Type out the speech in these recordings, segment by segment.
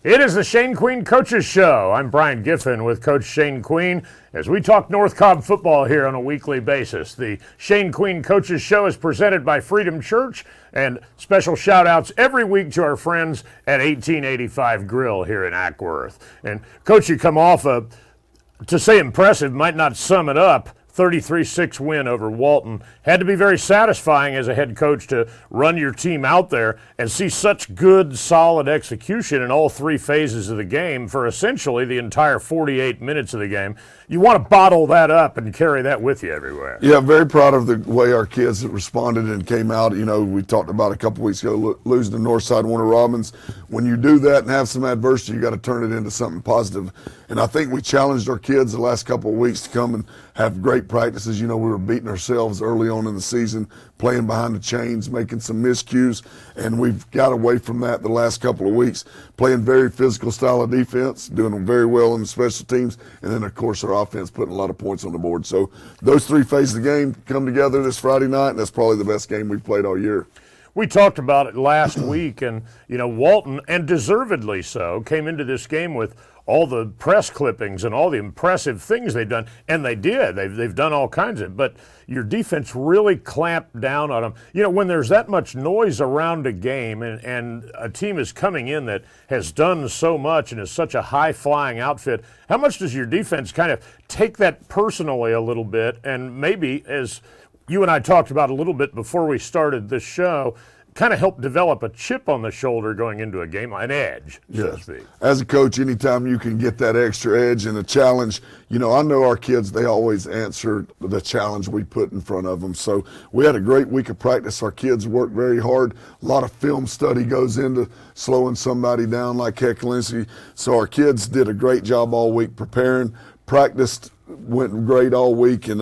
It is the Shane Queen Coaches Show. I'm Brian Giffen with Coach Shane Queen as we talk North Cobb football here on a weekly basis. The Shane Queen Coaches Show is presented by Freedom Church, and special shout-outs every week to our friends at 1885 Grill here in Ackworth. And, Coach, you come off to say impressive might not sum it up, 33-6 win over Walton. Had to be very satisfying as a head coach to run your team out there and see such good, solid execution in all three phases of the game for essentially the entire 48 minutes of the game. You want to bottle that up and carry that with you everywhere. Yeah, very proud of the way our kids responded and came out. You know, we talked about a couple weeks ago losing to Northside Warner Robins. When you do that and have some adversity, you got to turn it into something positive. And I think we challenged our kids the last couple of weeks to come and have great practices. You know, we were beating ourselves early on in the season, playing behind the chains, making some miscues, and we've got away from that the last couple of weeks, playing very physical style of defense, doing very well in the special teams, and then, of course, our offense putting a lot of points on the board. So those three phases of the game come together this Friday night, and that's probably the best game we've played all year. We talked about it last week, and, you know, Walton, and deservedly so, came into this game with all the press clippings and all the impressive things they've done, and they did. They've done all kinds of it, but your defense really clamped down on them. You know, when there's that much noise around a game and a team is coming in that has done so much and is such a high-flying outfit, how much does your defense kind of take that personally a little bit and maybe, as you and I talked about a little bit before we started this show, kind of help develop a chip on the shoulder going into a game, an edge, so to speak. As a coach, anytime you can get that extra edge and a challenge, you know, I know our kids, they always answer the challenge we put in front of them. So we had a great week of practice. Our kids worked very hard. A lot of film study goes into slowing somebody down like Hecklinski. So our kids did a great job all week preparing, practiced, went great all week, and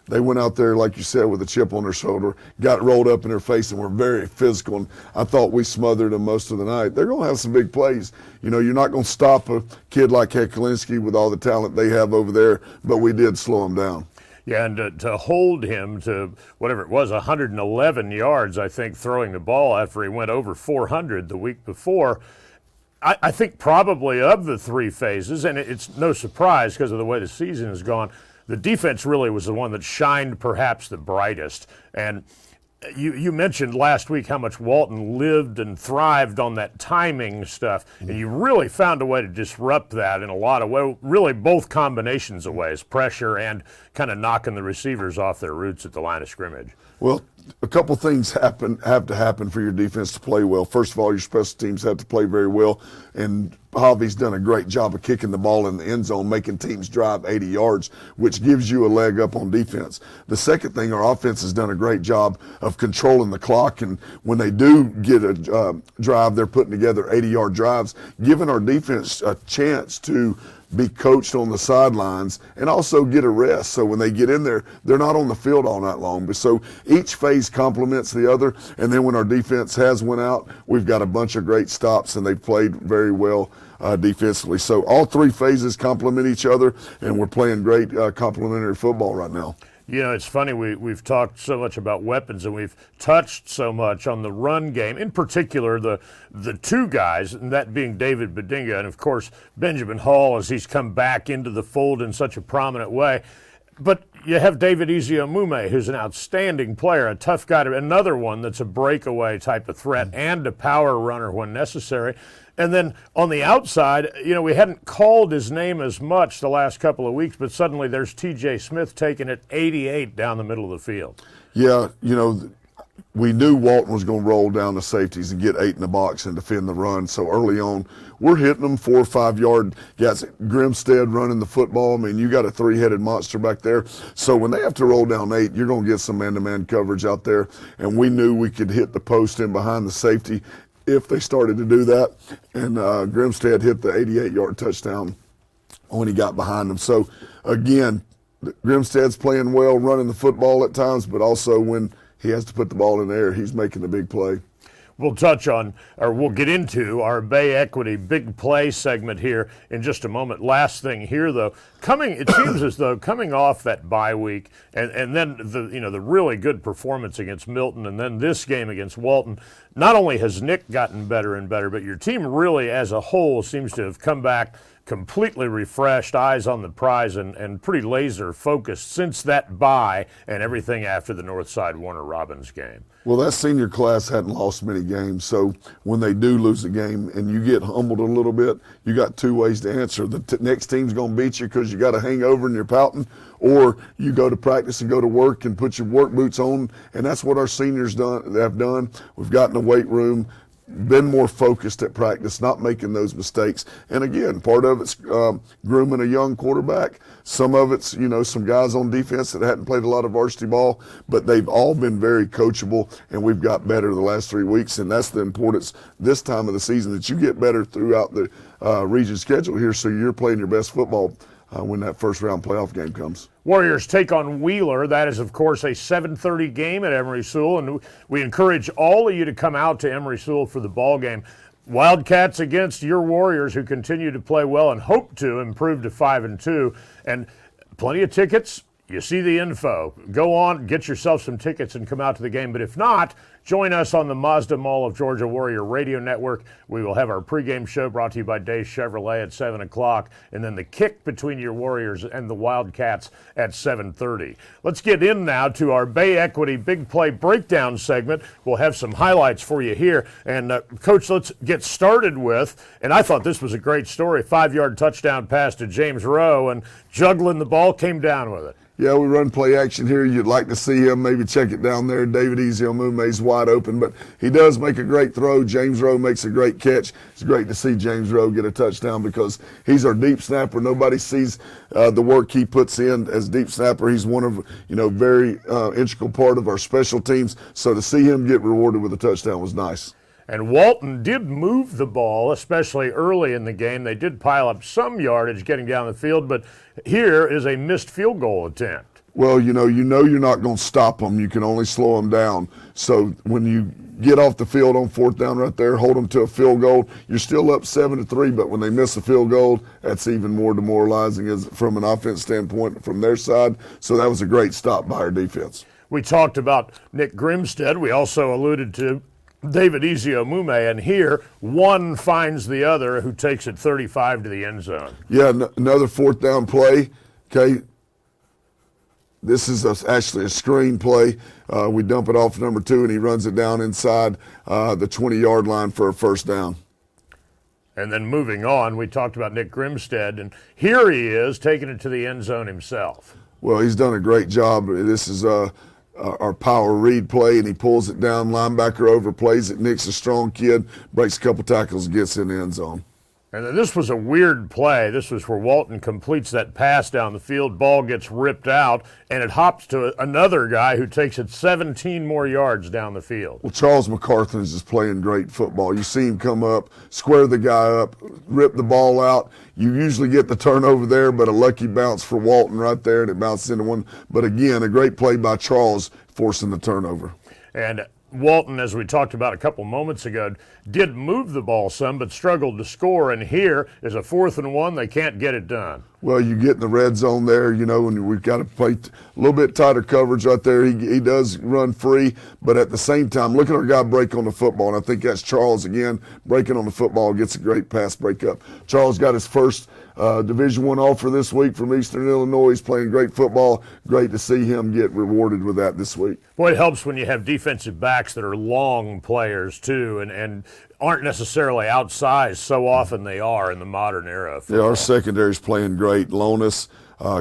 they went out there, like you said, with a chip on their shoulder, got it rolled up in their face, and were very physical. And I thought we smothered them most of the night. They're going to have some big plays. You know, you're not going to stop a kid like Hecklinski with all the talent they have over there, but we did slow them down. Yeah, and to hold him to whatever it was, 111 yards, I think, throwing the ball after he went over 400 the week before. I think probably of the three phases, and it's no surprise because of the way the season has gone, the defense really was the one that shined perhaps the brightest. And you mentioned last week how much Walton lived and thrived on that timing stuff, and you really found a way to disrupt that in a lot of ways, really both combinations of ways, pressure and kind of knocking the receivers off their routes at the line of scrimmage. Well, a couple things have to happen for your defense to play well. First of all, your special teams have to play very well, and Javi's done a great job of kicking the ball in the end zone, making teams drive 80 yards, which gives you a leg up on defense. The second thing, our offense has done a great job of controlling the clock, and when they do get a drive, they're putting together 80-yard drives, giving our defense a chance to be coached on the sidelines and also get a rest. So when they get in there, they're not on the field all night long. But so each phase complements the other. And then when our defense has went out, we've got a bunch of great stops, and they've played very well defensively. So all three phases complement each other, and we're playing great complementary football right now. You know, it's funny, we've talked so much about weapons, and we've touched so much on the run game, in particular the two guys, and that being David Bedinga and, of course, Benjamin Hall as he's come back into the fold in such a prominent way. But you have David Eziomume, who's an outstanding player, a tough guy, another one that's a breakaway type of threat and a power runner when necessary. And then on the outside, you know, we hadn't called his name as much the last couple of weeks, but suddenly there's T.J. Smith taking it 88 down the middle of the field. Yeah, you know, we knew Walton was going to roll down the safeties and get 8 in the box and defend the run. So early on, we're hitting them 4 or 5 yard guys. Grimstead running the football. I mean, you got a 3-headed monster back there. So when they have to roll down 8, you're going to get some man-to-man coverage out there. And we knew we could hit the post in behind the safety if they started to do that. And Grimstead hit the 88-yard touchdown when he got behind them. So, again, Grimstead's playing well, running the football at times, but also when he has to put the ball in the air, he's making a big play. we'll touch on, or we'll get into our Bay Equity big play segment here in just a moment. Last thing here, though, it seems as though coming off that bye week and then the really good performance against Milton and then this game against Walton, not only has Nick gotten better and better, but your team really as a whole seems to have come back completely refreshed, eyes on the prize, and pretty laser focused since that bye and everything after the Northside Warner Robins game. Well, that senior class hadn't lost many games, so when they do lose a game and you get humbled a little bit, you got two ways to answer. The next team's going to beat you because you got a hangover and you're pouting, or you go to practice and go to work and put your work boots on, and that's what our seniors have done. We've got in the weight room, been more focused at practice, not making those mistakes. And again, part of it's grooming a young quarterback. Some of it's, some guys on defense that hadn't played a lot of varsity ball, but they've all been very coachable, and we've got better the last 3 weeks. And that's the importance this time of the season, that you get better throughout the region schedule here, so you're playing your best football when that first round playoff game comes. Warriors take on Wheeler. That is, of course, a 7:30 game at Emory Sewell, and we encourage all of you to come out to Emory Sewell for the ball game. Wildcats against your Warriors, who continue to play well and hope to improve to 5-2, and plenty of tickets. You see the info. Go on, get yourself some tickets and come out to the game. But if not, join us on the Mazda Mall of Georgia Warrior Radio Network. We will have our pregame show brought to you by Day Chevrolet at 7 o'clock, and then the kick between your Warriors and the Wildcats at 7:30. Let's get in now to our Bay Equity Big Play Breakdown segment. We'll have some highlights for you here. And, Coach, let's get started with, and I thought this was a great story, 5-yard touchdown pass to James Rowe, and juggling the ball, came down with it. Yeah, we run play action here. You'd like to see him maybe check it down there. David Eziomume's wide open, but he does make a great throw. James Rowe makes a great catch. It's great to see James Rowe get a touchdown because he's our deep snapper. Nobody sees the work he puts in as deep snapper. He's one of, very integral part of our special teams. So to see him get rewarded with a touchdown was nice. And Walton did move the ball, especially early in the game. They did pile up some yardage getting down the field, but here is a missed field goal attempt. Well, you're not going to stop them. You can only slow them down. So when you get off the field on fourth down right there, hold them to a field goal, you're still up 7-3, but when they miss a field goal, that's even more demoralizing from an offense standpoint from their side. So that was a great stop by our defense. We talked about Nick Grimstead. We also alluded to David Eziomume, and here one finds the other, who takes it 35 to the end zone. Yeah, another fourth down play. Okay, this is actually a screen play. We dump it off number 2, and he runs it down inside the 20-yard line for a first down. And then moving on, we talked about Nick Grimstead, and here he is taking it to the end zone himself. Well, he's done a great job. This is our power read play, and he pulls it down, linebacker overplays it. Nick's a strong kid, breaks a couple tackles, gets in the end zone. And then this was a weird play. This was where Walton completes that pass down the field, ball gets ripped out, and it hops to another guy who takes it 17 more yards down the field. Well, Charles McCarthy is just playing great football. You see him come up, square the guy up, rip the ball out. You usually get the turnover there, but a lucky bounce for Walton right there, and it bounces into one. But again, a great play by Charles forcing the turnover. And Walton, as we talked about a couple moments ago, did move the ball some, but struggled to score. And here is a 4th and 1. They can't get it done. Well, you get in the red zone there, and we've got to play a little bit tighter coverage right there. He does run free, but at the same time, look at our guy break on the football. And I think that's Charles again, breaking on the football, gets a great pass breakup. Charles got his first Division I offer this week from Eastern Illinois. He's playing great football. Great to see him get rewarded with that this week. Boy, it helps when you have defensive backs that are long players too, and aren't necessarily outsized so often they are in the modern era. Yeah, our secondary's playing great. Lonis,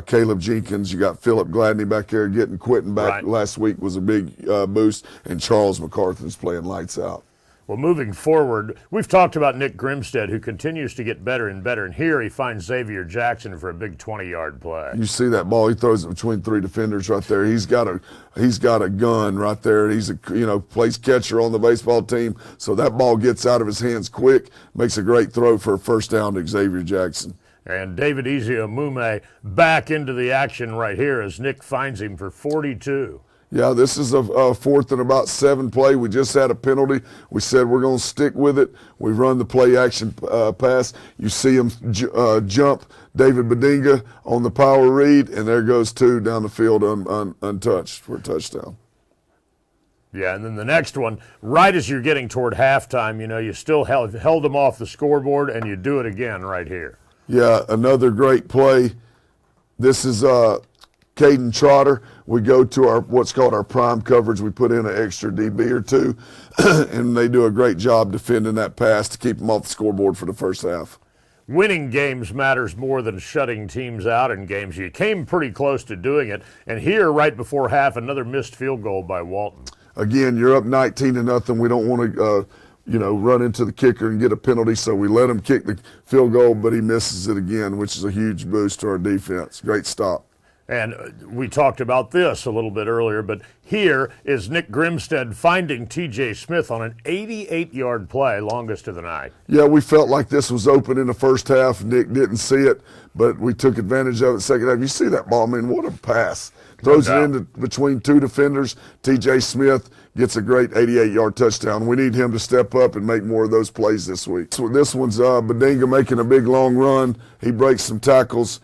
Caleb Jenkins, you got Philip Gladney back there getting Quentin back right. Last week was a big boost, and Charles McCarthy's playing lights out. Well, moving forward, we've talked about Nick Grimstead, who continues to get better and better, and here he finds Xavier Jackson for a big 20-yard play. You see that ball? He throws it between 3 defenders right there. He's got a gun right there. He's a place catcher on the baseball team, so that ball gets out of his hands quick, makes a great throw for a first down to Xavier Jackson. And David Eziomume back into the action right here as Nick finds him for 42. Yeah, this is a fourth and about 7 play. We just had a penalty. We said we're going to stick with it. We run the play action pass. You see him jump David Bedinga on the power read, and there goes 2 down the field untouched for a touchdown. Yeah, and then the next one, right as you're getting toward halftime, you still held them off the scoreboard, and you do it again right here. Yeah, another great play. This is Caden Trotter. We go to what's called our prime coverage. We put in an extra DB or 2, and they do a great job defending that pass to keep them off the scoreboard for the first half. Winning games matters more than shutting teams out in games. You came pretty close to doing it, and here, right before half, another missed field goal by Walton. Again, you're up 19-0. We don't want to, run into the kicker and get a penalty, so we let him kick the field goal, but he misses it again, which is a huge boost to our defense. Great stop. And we talked about this a little bit earlier, but here is Nick Grimstead finding T.J. Smith on an 88-yard play, longest of the night. Yeah, we felt like this was open in the first half. Nick didn't see it, but we took advantage of it second half. You see that ball? I mean, what a pass. Throws it into between 2 defenders. T.J. Smith gets a great 88-yard touchdown. We need him to step up and make more of those plays this week. So this one's Bedinga making a big, long run. He breaks some tackles.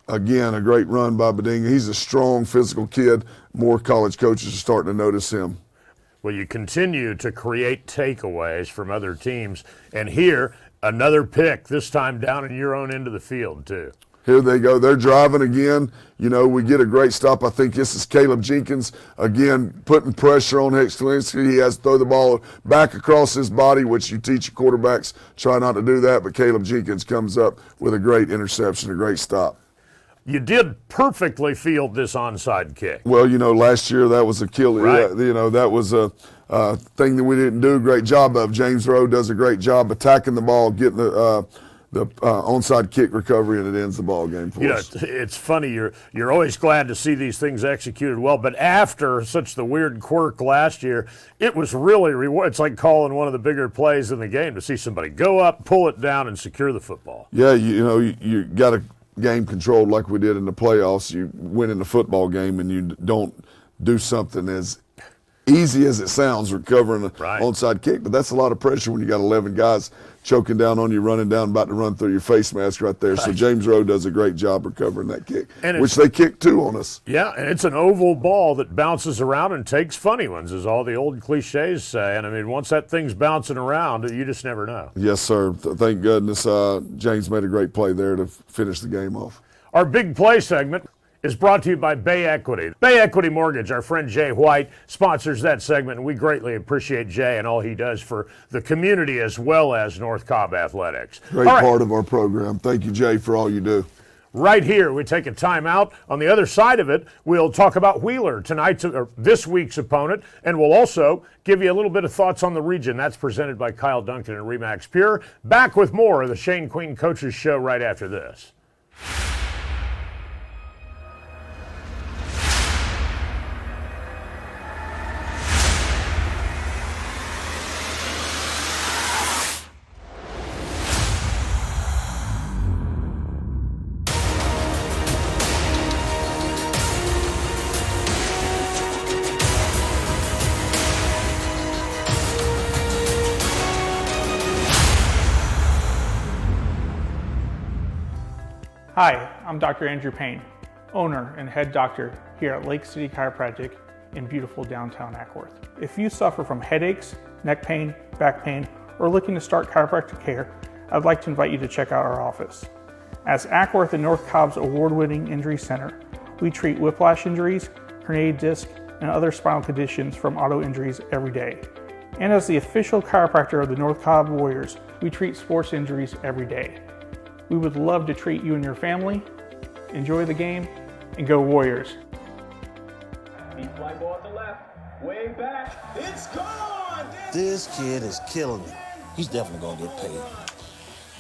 Again, a great run by Bedinga. He's a strong, physical kid. More college coaches are starting to notice him. Well, you continue to create takeaways from other teams. And here, another pick, this time down in your own end of the field, too. Here they go. They're driving again. We get a great stop. I think this is Caleb Jenkins, again, putting pressure on Hextalinsky. He has to throw the ball back across his body, which you teach your quarterbacks. Try not to do that, but Caleb Jenkins comes up with a great interception, a great stop. You did perfectly field this onside kick. Well, last year that was a killer. Right. That was a thing that we didn't do a great job of. James Rowe does a great job attacking the ball, getting the onside kick recovery, and it ends the ball game for us. It's funny. You're always glad to see these things executed well, but after such the weird quirk last year, it was really it's like calling one of the bigger plays in the game to see somebody go up, pull it down, and secure the football. Yeah, you got a game controlled like we did in the playoffs. You win in the football game, and you don't do something as easy as it sounds, recovering an onside kick, but that's a lot of pressure when you got 11 guys choking down on you, running down, about to run through your face mask right there. So James Rowe does a great job recovering that kick, which they kicked 2 on us. Yeah, and it's an oval ball that bounces around and takes funny ones, as all the old cliches say. And, I mean, once that thing's bouncing around, you just never know. Yes, sir. Thank goodness James made a great play there to finish the game off. Our big play segment is brought to you by Bay Equity. Bay Equity Mortgage, our friend Jay White, sponsors that segment, and we greatly appreciate Jay and all he does for the community as well as North Cobb Athletics. Great part of our program. Thank you, Jay, for all you do. Right here, we take a timeout. On the other side of it, we'll talk about Wheeler, this week's opponent, and we'll also give you a little bit of thoughts on the region. That's presented by Kyle Duncan and Remax Pure. Back with more of the Shane Queen Coaches Show right after this. Hi, I'm Dr. Andrew Payne, owner and head doctor here at Lake City Chiropractic in beautiful downtown Ackworth. If you suffer from headaches, neck pain, back pain, or looking to start chiropractic care, I'd like to invite you to check out our office. As Ackworth and North Cobb's award-winning injury center, we treat whiplash injuries, herniated disc, and other spinal conditions from auto injuries every day. And as the official chiropractor of the North Cobb Warriors, we treat sports injuries every day. We would love to treat you and your family. Enjoy the game, and go Warriors. Deep fly ball at the left, way back, it's gone! This kid is killing me. He's definitely gonna get paid.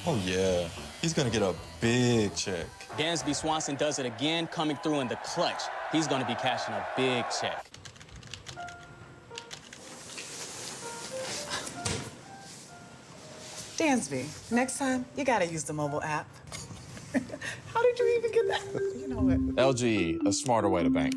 Oh yeah, he's gonna get a big check. Dansby Swanson does it again, coming through in the clutch. He's gonna be cashing a big check. Dansby, next time, you gotta use the mobile app. How did you even get that? You know what? LGE, a smarter way to bank.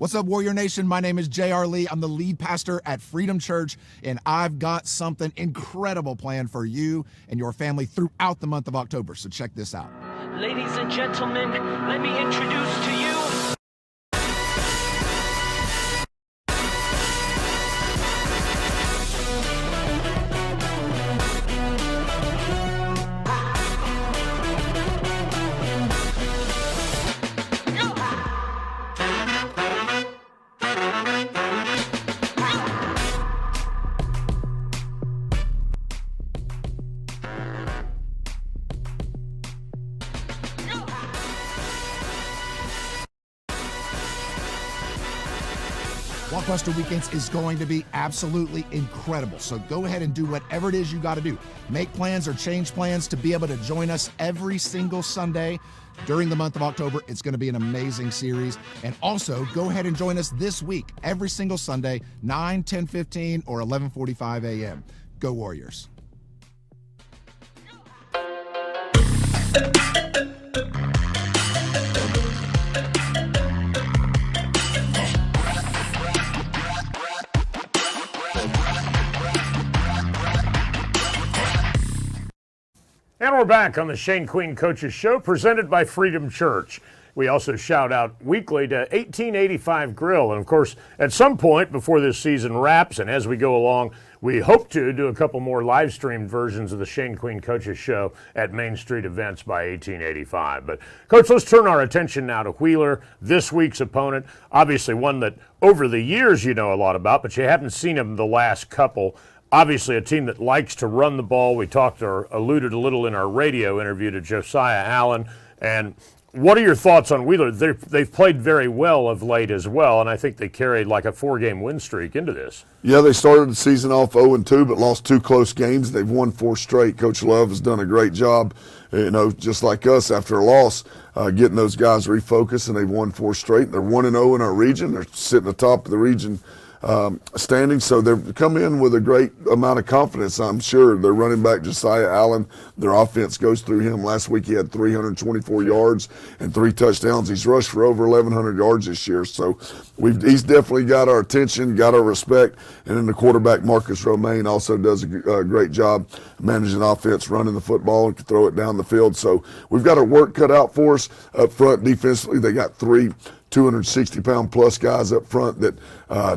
What's up, Warrior Nation? My name is J.R. Lee. I'm the lead pastor at Freedom Church, and I've got something incredible planned for you and your family throughout the month of October. So check this out. Ladies and gentlemen, let me introduce to you Blockbuster Weekends is going to be absolutely incredible. So go ahead and do whatever it is you got to do. Make plans or change plans to be able to join us every single Sunday during the month of October. It's going to be an amazing series. And also go ahead and join us this week, every single Sunday, 9, 10, 15, or 11:45 a.m. Go Warriors. And we're back on the Shane Queen Coaches Show, presented by Freedom Church. We also shout out weekly to 1885 Grill. And, of course, at some point before this season wraps and as we go along, we hope to do a couple more live-streamed versions of the Shane Queen Coaches Show at Main Street Events by 1885. But, Coach, let's turn our attention now to Wheeler, this week's opponent. Obviously one that over the years you know a lot about, but you haven't seen him the last couple. Obviously a team that likes to run the ball. We talked or alluded a little in our radio interview to Josiah Allen. And what are your thoughts on Wheeler? They've played very well of late as well, and I think they carried like a 4-game win streak into this. Yeah, they started the season off 0-2, but lost 2 close games. They've won 4 straight. Coach Love has done a great job, just like us after a loss, getting those guys refocused, and they've won 4 straight. They're 1-0 in our region. They're sitting atop of the region standing, so they've come in with a great amount of confidence, I'm sure. Their running back, Josiah Allen, their offense goes through him. Last week he had 324 yards and 3 touchdowns. He's rushed for over 1,100 yards this year, so he's definitely got our attention, got our respect. And then the quarterback, Marcus Romaine, also does a great job managing offense, running the football, and can throw it down the field. So we've got our work cut out for us up front defensively. They got 3 260-pound plus guys up front that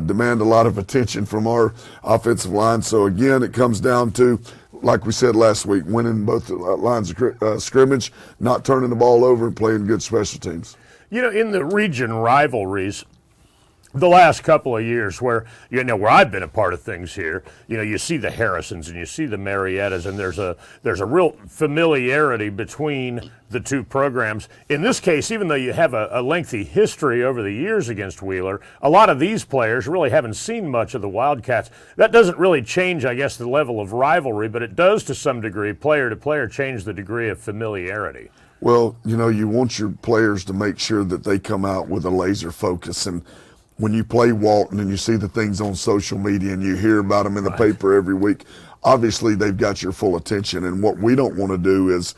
demand a lot of attention from our offensive line. So again, it comes down to, like we said last week, winning both lines of scrimmage, not turning the ball over, and playing good special teams. You know, in the region rivalries, the last couple of years where I've been a part of things here, you see the Harrisons and you see the Mariettas, and there's a real familiarity between the two programs. In this case, even though you have a lengthy history over the years against Wheeler, a lot of these players really haven't seen much of the Wildcats. That doesn't really change, I guess, the level of rivalry, but it does to some degree, player to player, change the degree of familiarity. Well, you want your players to make sure that they come out with a laser focus. And when you play Walton and you see the things on social media and you hear about them in the paper every week, obviously they've got your full attention. And what we don't want to do is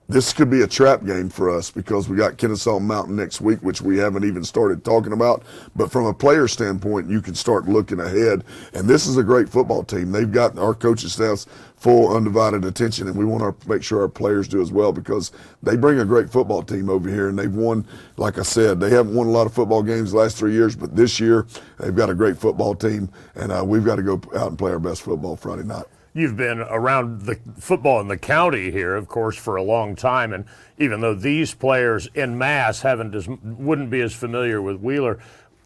this could be a trap game for us, because we got Kennesaw Mountain next week, which we haven't even started talking about. But from a player standpoint, you can start looking ahead. And this is a great football team. They've got our coaching staff's full undivided attention, and we want to make sure our players do as well, because they bring a great football team over here, and they've won, like I said, they haven't won a lot of football games the last 3 years, but this year they've got a great football team, and we've got to go out and play our best football Friday night. You've been around the football in the county here, of course, for a long time, and even though these players en masse wouldn't be as familiar with Wheeler,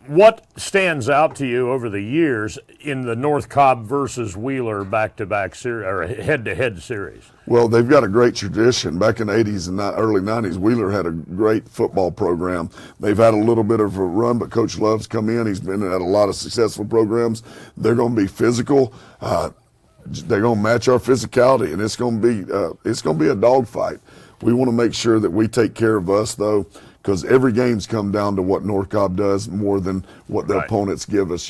what stands out to you over the years in the North Cobb versus Wheeler back-to-back series or head-to-head series? Well, they've got a great tradition. Back in the 80s and early 90s, Wheeler had a great football program. They've had a little bit of a run, but Coach Love's come in. He's been at a lot of successful programs. They're going to be physical. They're going to match our physicality, and it's going to be a dogfight. We want to make sure that we take care of us, though, because every game's come down to what North Cobb does more than what the opponents give us.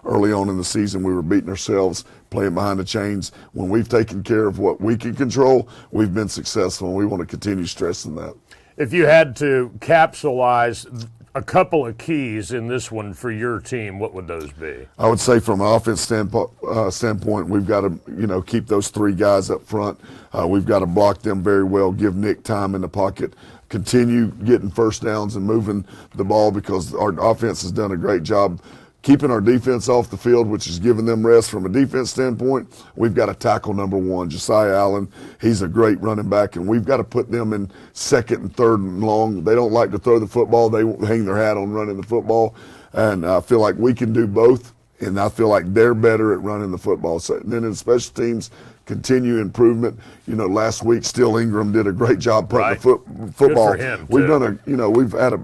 Early on in the season, we were beating ourselves, playing behind the chains. When we've taken care of what we can control, we've been successful, and we want to continue stressing that. If you had to capsulize a couple of keys in this one for your team, what would those be? I would say from an offense standpoint, we've got to, keep those three guys up front. We've got to block them very well, give Nick time in the pocket, continue getting first downs and moving the ball, because our offense has done a great job keeping our defense off the field, which is giving them rest. From a defense standpoint, we've got to tackle number one, Josiah Allen. He's a great running back, and we've got to put them in second and third and long. They don't like to throw the football. They hang their hat on running the football, and I feel like we can do both, and I feel like they're better at running the football. So then in special teams, continue improvement. Last week, Steele Ingram did a great job putting the football. Good for him, we've too. done we've had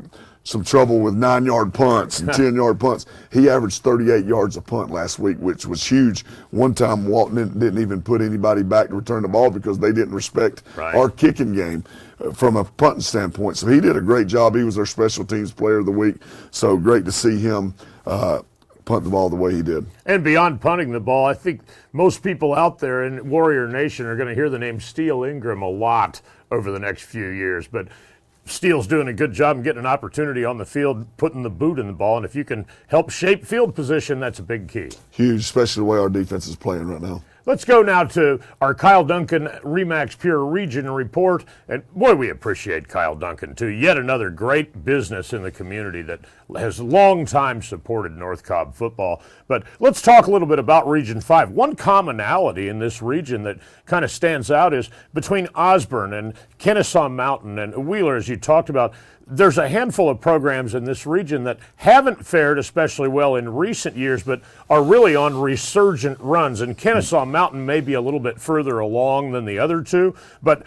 some trouble with 9-yard punts and 10-yard punts. He averaged 38 yards a punt last week, which was huge. One time, Walton didn't even put anybody back to return the ball because they didn't respect our kicking game from a punting standpoint. So he did a great job. He was our special teams player of the week. So great to see him punt the ball the way he did. And beyond punting the ball, I think most people out there in Warrior Nation are going to hear the name Steele Ingram a lot over the next few years. But Steele's doing a good job and getting an opportunity on the field, putting the boot in the ball. And if you can help shape field position, that's a big key. Huge, especially the way our defense is playing right now. Let's go now to our Kyle Duncan Remax Pure Region Report. And boy, we appreciate Kyle Duncan, too. Yet another great business in the community that has long time supported North Cobb football. But let's talk a little bit about Region 5. One commonality in this region that kind of stands out is between Osborne and Kennesaw Mountain and Wheeler, as you talked about. There's a handful of programs in this region that haven't fared especially well in recent years, but are really on resurgent runs. And Kennesaw Mountain may be a little bit further along than the other two, but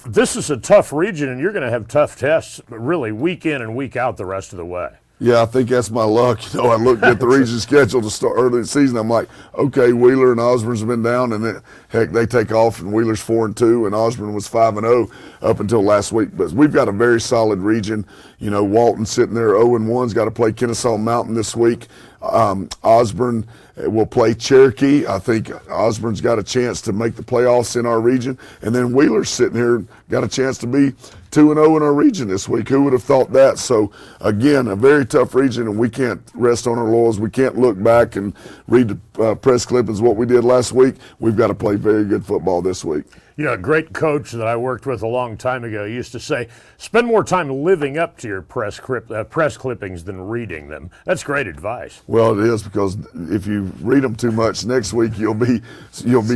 this is a tough region, and you're going to have tough tests really week in and week out the rest of the way. Yeah, I think that's my luck. I looked at the region schedule to start early in the season. I'm like, okay, Wheeler and Osborne's have been down, and heck, they take off, and Wheeler's 4-2, and Osborne was 5-0 up until last week. But we've got a very solid region. Walton sitting there 0-1's got to play Kennesaw Mountain this week. Osborne will play Cherokee. I think Osborne's got a chance to make the playoffs in our region. And then Wheeler's sitting here, got a chance to be 2-0 in our region this week. Who would have thought that? So, again, a very tough region, and we can't rest on our laurels. We can't look back and read the press clippings what we did last week. We've got to play very good football this week. A great coach that I worked with a long time ago used to say, spend more time living up to your press clippings than reading them. That's great advice. Well, it is, because if you read them too much, next week you'll be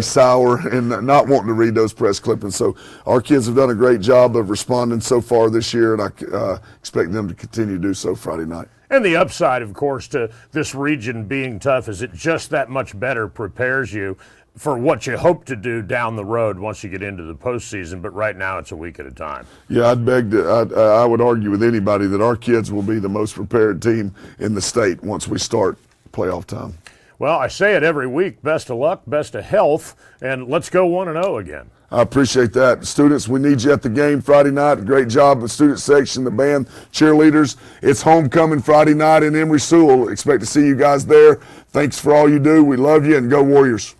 sour and not wanting to read those press clippings. So our kids have done a great job of responding so far this year, and I expect them to continue to do so Friday night. And the upside, of course, to this region being tough is it just that much better prepares you for what you hope to do down the road once you get into the postseason. But right now it's a week at a time. Yeah, I would argue with anybody that our kids will be the most prepared team in the state once we start playoff time. Well, I say it every week. Best of luck, best of health, and let's go 1-0 again. I appreciate that. Students, we need you at the game Friday night. Great job, the student section, the band, cheerleaders. It's homecoming Friday night in Emory Sewell. Expect to see you guys there. Thanks for all you do. We love you, and go Warriors.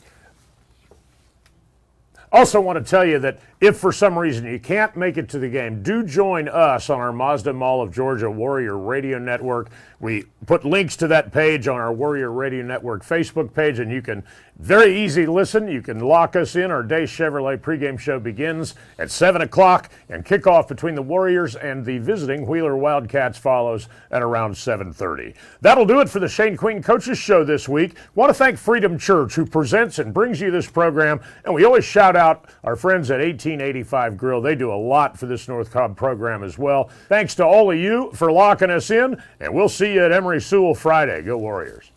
Also want to tell you that if for some reason you can't make it to the game, do join us on our Mazda Mall of Georgia Warrior Radio Network. We put links to that page on our Warrior Radio Network Facebook page, and you can very easy listen. You can lock us in. Our Day Chevrolet pregame show begins at 7 o'clock, and kickoff between the Warriors and the visiting Wheeler Wildcats follows at around 7:30. That'll do it for the Shane Queen Coaches Show this week. Want to thank Freedom Church, who presents and brings you this program, and we always shout out our friends at 1885 Grill. They do a lot for this North Cobb program as well. Thanks to all of you for locking us in, and we'll see you at Emory Sewell Friday. Go Warriors.